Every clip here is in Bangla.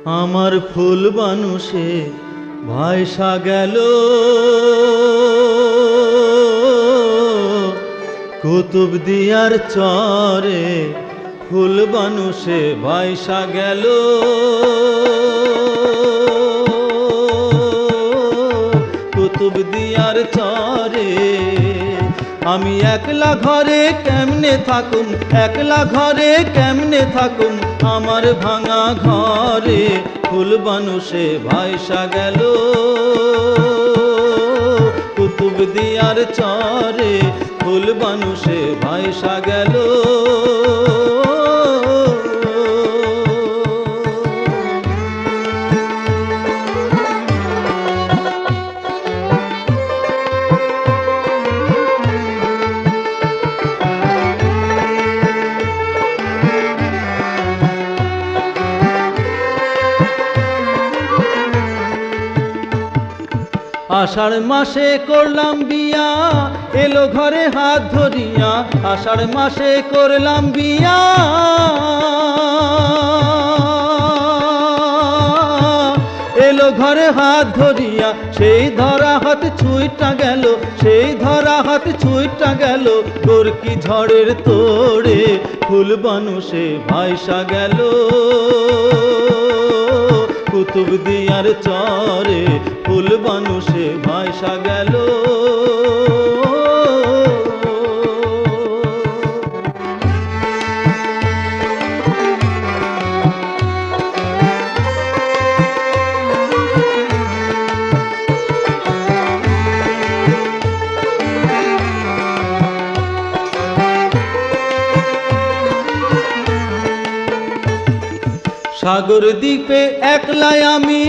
আমার ফুল বানুষে ভাইসা গেল কুতুবদিয়ার চরে, ফুল বানুষে ভাইসা গেল কুতুবদিয়ার চরে। আমি একলা ঘরে কেমনে থাকুম, একলা ঘরে কেমনে থাকুম, আমার ভাঙা ঘরে ফুল বানুষে ভাইসা গেল কুতুবদিয়ার চরে, ফুল বানুষে ভাইসা গেল। আষাঢ় মাসে করলাম বিয়া, এলো ঘরে হাত ধরিয়া, আষাঢ় মাসে করলাম বিয়া, এলো ঘরে হাত ধরিয়া, সেই ধরা হাত ছুঁইটা গেল, সেই ধরা হাত ছুঁইটা গেল গোরকি ঝড়ের তোড়ে, ফুল বানুষে ভাইসা গেল কুতুবদিয়ার চরে, ফুল বানুষে ভাইসা গেল। সাগর দ্বীপে একলাই আমি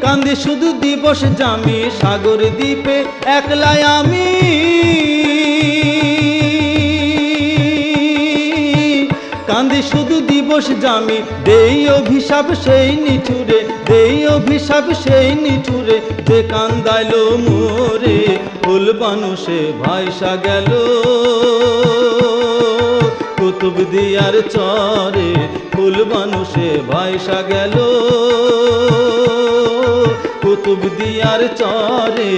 কান্দি শুধু দিবস জামি, সাগর দ্বীপে একলাই আমি কান্দি শুধু দিবস জামি, দেই অভিশাপ সেই নিঠুরে, দেই অভিশাপ সেই নিঠুরে, যে কান্দাইলো মোরে, ফুল বানুষে ভাইসা গেল কুতুবদিয়ার চরে, ফুল বানুষে ভাইসা গেল কুতুবদিয়ার চরে।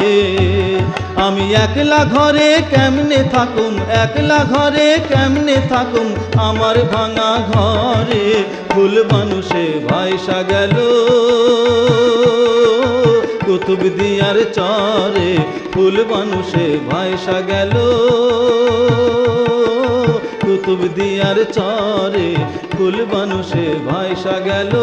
আমি একলা ঘরে কেমনে থাকুম, একলা ঘরে কেমনে থাকুম, আমার ভাঙা ঘরে ফুল বানুষে ভাইসা গেল কুতুবদিয়ার চরে, ফুল বানুষে ভাইসা গেল কুতুবদিয়ার চরে, ফুল বানুষে ভাইসা গেল।